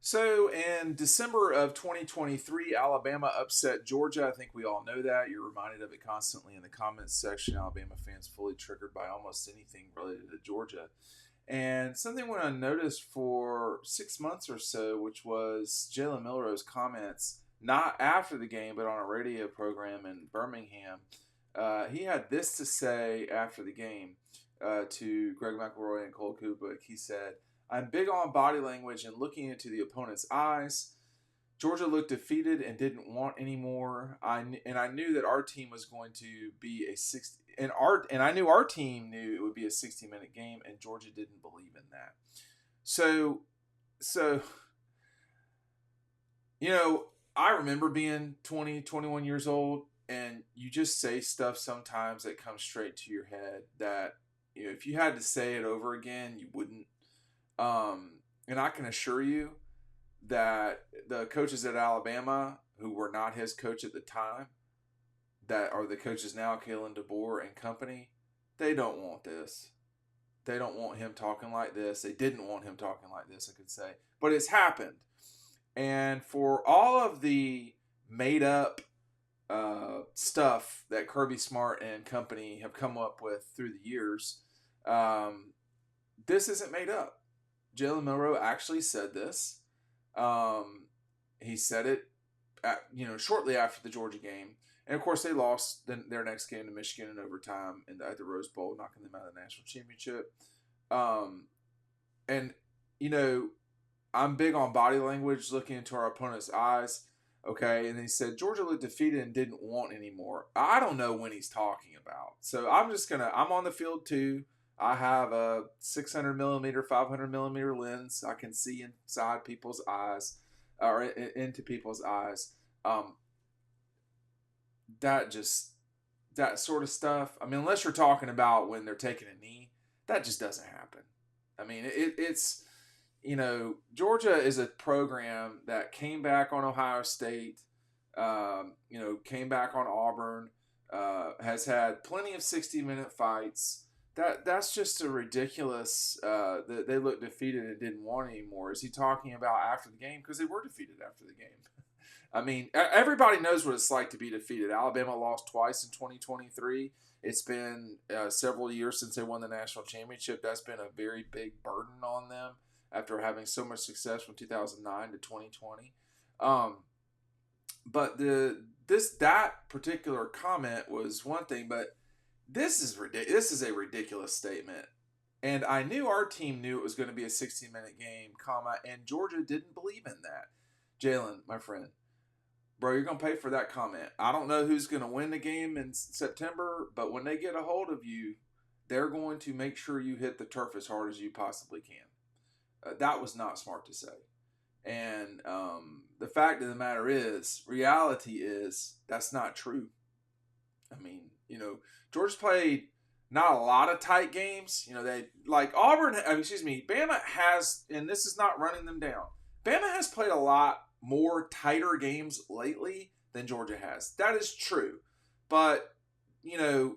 So in December of 2023, Alabama upset Georgia. I think we all know that. You're reminded of it constantly in the comments section. Alabama fans fully triggered by almost anything related to Georgia. And something went unnoticed for 6 months or so, which was Jalen Milroe's comments, not after the game, but on a radio program in Birmingham. He had this to say after the game to Greg McElroy and Cole Kubik. He said, I'm big on body language and looking into the opponent's eyes. Georgia looked defeated and didn't want any more. I knew that our team was going to be a 60 and I knew our team knew it would be a 60-minute game, and Georgia didn't believe in that. So you know, I remember being 20, 21 years old, and you just say stuff sometimes that comes straight to your head that if you had to say it over again, you wouldn't. And I can assure you that the coaches at Alabama, who were not his coach at the time, that are the coaches now, Kalen DeBoer and company, they don't want this. They don't want him talking like this. They didn't want him talking like this, I could say. But it's happened. And for all of the made up stuff that Kirby Smart and company have come up with through the years, this isn't made up. Jalen Milroe actually said this. He said it, shortly after the Georgia game, and of course they lost their next game to Michigan in overtime at the Rose Bowl, knocking them out of the national championship. And I'm big on body language, looking into our opponent's eyes. Okay, and he said Georgia looked defeated and didn't want any more. I don't know when he's talking about, so I'm on the field too. I have a 600 millimeter, 500 millimeter lens. I can see inside people's eyes, or into people's eyes. That sort of stuff. I mean, unless you're talking about when they're taking a knee, that just doesn't happen. I mean, it's Georgia is a program that came back on Ohio State, came back on Auburn, has had plenty of 60-minute fights. That's just a ridiculous. That they looked defeated and didn't want anymore. Is he talking about after the game? Because they were defeated after the game. I mean, everybody knows what it's like to be defeated. Alabama lost twice in 2023. It's been several years since they won the national championship. That's been a very big burden on them after having so much success from 2009 to 2020. But that particular comment was one thing, but this is ridiculous. This is a ridiculous statement. And I knew our team knew it was going to be a 60-minute game, and Georgia didn't believe in that. Jalen, my friend, bro, you're going to pay for that comment. I don't know who's going to win the game in September, but when they get a hold of you, they're going to make sure you hit the turf as hard as you possibly can. That was not smart to say. And the fact of the matter is, reality is, that's not true. I mean, Georgia's played not a lot of tight games. They like Bama has, and this is not running them down. Bama has played a lot more tighter games lately than Georgia has. That is true. But, the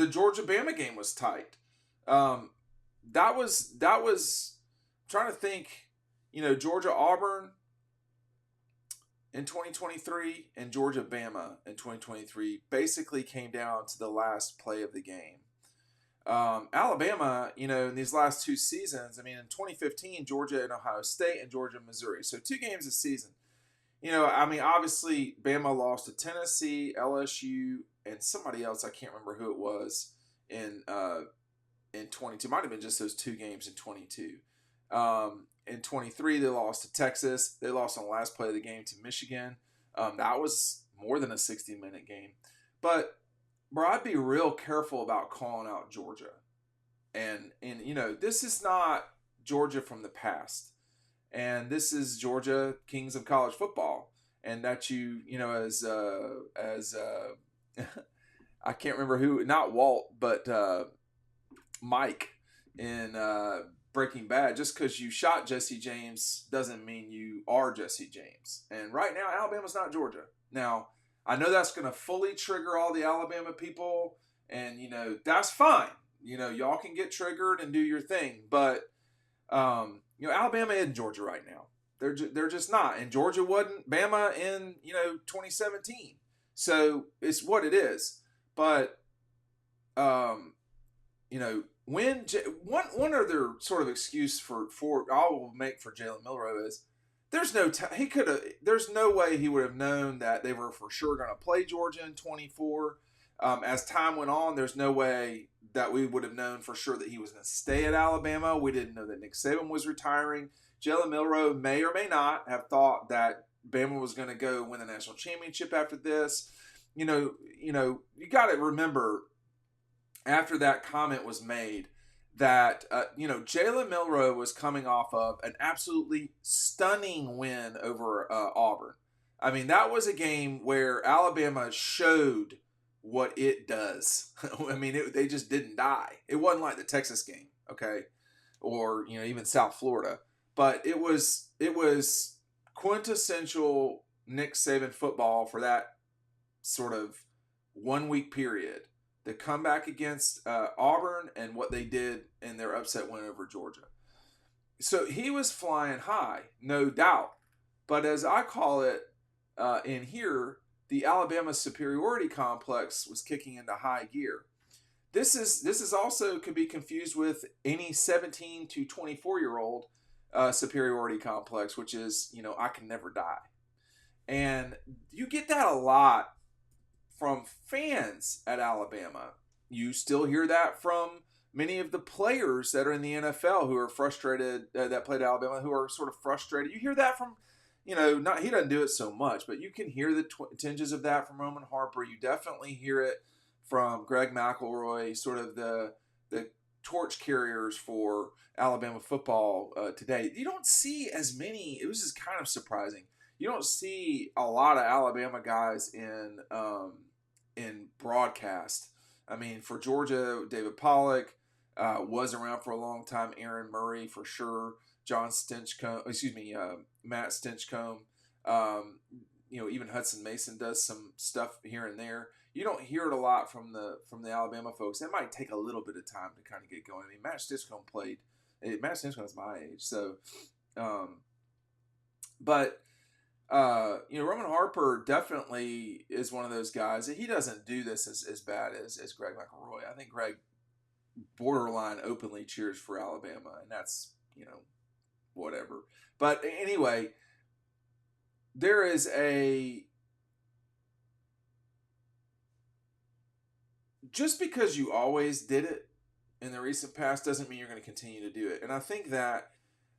Georgia Bama game was tight. That was I'm trying to think, Georgia Auburn in 2023 and Georgia Bama in 2023 basically came down to the last play of the game. Alabama, in these last two seasons, I mean, in 2015, Georgia and Ohio State and Georgia and Missouri. So 2 games a season. Obviously Bama lost to Tennessee, LSU, and somebody else. I can't remember who it was in 22. Might have been just those 2 games in 22. In 23, they lost to Texas. They lost on the last play of the game to Michigan. That was more than a 60-minute game. But, bro, I'd be real careful about calling out Georgia. And this is not Georgia from the past. And this is Georgia, Kings of College Football. And that as I can't remember who, not Walt, but Mike in Breaking Bad. Just because you shot Jesse James doesn't mean you are Jesse James. And right now, Alabama's not Georgia. Now, I know that's going to fully trigger all the Alabama people, and that's fine. Y'all can get triggered and do your thing, but Alabama isn't Georgia right now. They're just not. And Georgia wasn't Bama in 2017. So it's what it is. But when one other sort of excuse for I will make for Jalen Milroe is there's no way he would have known that they were for sure going to play Georgia in 24. As time went on, there's no way that we would have known for sure that he was going to stay at Alabama. We didn't know that Nick Saban was retiring. Jalen Milroe may or may not have thought that Bama was going to go win the national championship after this. You got to remember after that comment was made that Jalen Milroe was coming off of an absolutely stunning win over Auburn. I mean, that was a game where Alabama showed what it does. I mean, they just didn't die. It wasn't like the Texas game, okay, or even South Florida, but it was quintessential Nick Saban football for that sort of 1 week period. The comeback against Auburn and what they did in their upset win over Georgia. So he was flying high, no doubt. But as I call it in here, the Alabama superiority complex was kicking into high gear. This is also could be confused with any 17 to 24-year-old superiority complex, which is, I can never die. And you get that a lot from fans at Alabama. You still hear that from many of the players that are in the NFL who are frustrated, that played Alabama, who are sort of frustrated. You hear that from, he doesn't do it so much, but you can hear the tinges of that from Roman Harper. You definitely hear it from Greg McElroy, sort of the torch carriers for Alabama football today. You don't see as many. It was just kind of surprising. You don't see a lot of Alabama guys in broadcast. I mean, for Georgia, David Pollock was around for a long time. Aaron Murray for sure. Matt Stinchcomb. Even Hudson Mason does some stuff here and there. You don't hear it a lot from the Alabama folks. It might take a little bit of time to kind of get going. I mean, Matt Stinchcomb played. Matt Stinchcomb is my age, so. Roman Harper definitely is one of those guys. He doesn't do this as bad as Greg McElroy. I think Greg borderline openly cheers for Alabama, and that's, whatever. But anyway, there is just because you always did it in the recent past doesn't mean you're going to continue to do it. And I think that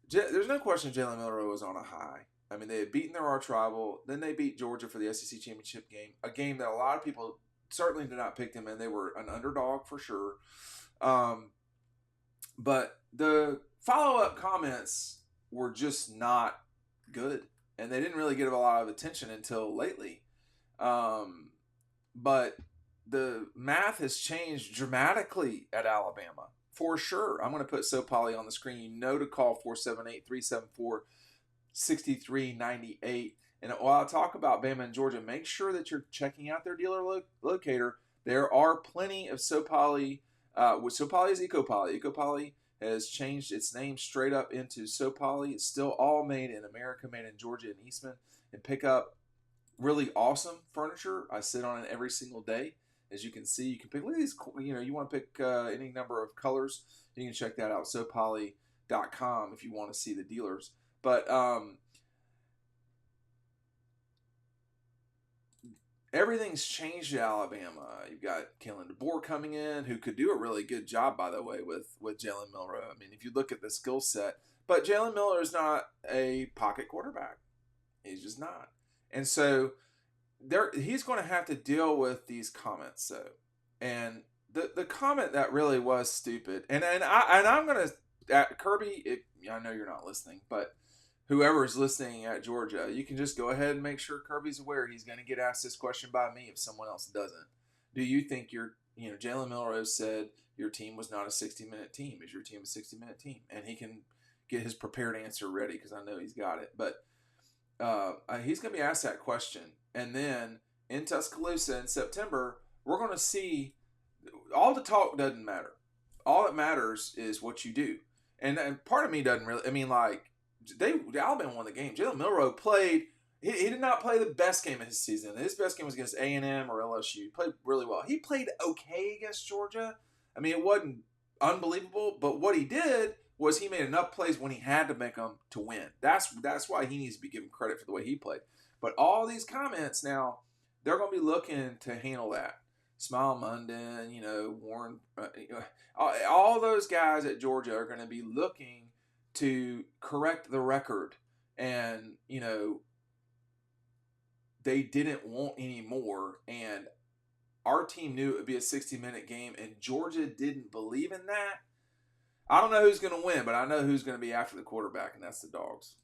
there's no question Jalen Milroe was on a high. I mean, they had beaten their arch rival. Then they beat Georgia for the SEC championship game, a game that a lot of people certainly did not pick them in. They were an underdog for sure. But the follow-up comments were just not good, and they didn't really get a lot of attention until lately. But the math has changed dramatically at Alabama, for sure. I'm going to put SoPoly on the screen. To call 478-374-6398. And while I talk about Bama and Georgia, make sure that you're checking out their dealer locator. There are plenty of SoPoly. SoPoly is EcoPoly. EcoPoly has changed its name straight up into SoPoly. It's still all made in America, made in Georgia and Eastman. And pick up really awesome furniture. I sit on it every single day. As you can see, you can pick, look at these, you want to pick any number of colors. You can check that out, SoPoly.com, if you want to see the dealers. But everything's changed at Alabama. You've got Kalen DeBoer coming in, who could do a really good job, by the way, with Jalen Milroe. I mean, if you look at the skill set. But Jalen Milroe is not a pocket quarterback. He's just not. And so he's going to have to deal with these comments. So, and the comment that really was stupid, and I'm going to, Kirby, I know you're not listening, but whoever is listening at Georgia, you can just go ahead and make sure Kirby's aware he's going to get asked this question by me if someone else doesn't. Do you think Jalen Milroe said your team was not a 60-minute team? Is your team a 60-minute team? And he can get his prepared answer ready because I know he's got it. But he's going to be asked that question. And then in Tuscaloosa in September, we're going to see all the talk doesn't matter. All that matters is what you do. And part of me doesn't really. I mean, like Alabama won the game. Jalen Milroe played. He did not play the best game of his season. His best game was against A&M or LSU. He played really well. He played okay against Georgia. I mean, it wasn't unbelievable, but what he did was he made enough plays when he had to make them to win. That's why he needs to be given credit for the way he played. But all these comments now, they're going to be looking to handle that. Smile Munden, Warren, all those guys at Georgia are going to be looking to correct the record. And, they didn't want any more. And our team knew it would be a 60-minute game, and Georgia didn't believe in that. I don't know who's going to win, but I know who's going to be after the quarterback, and that's the Dogs.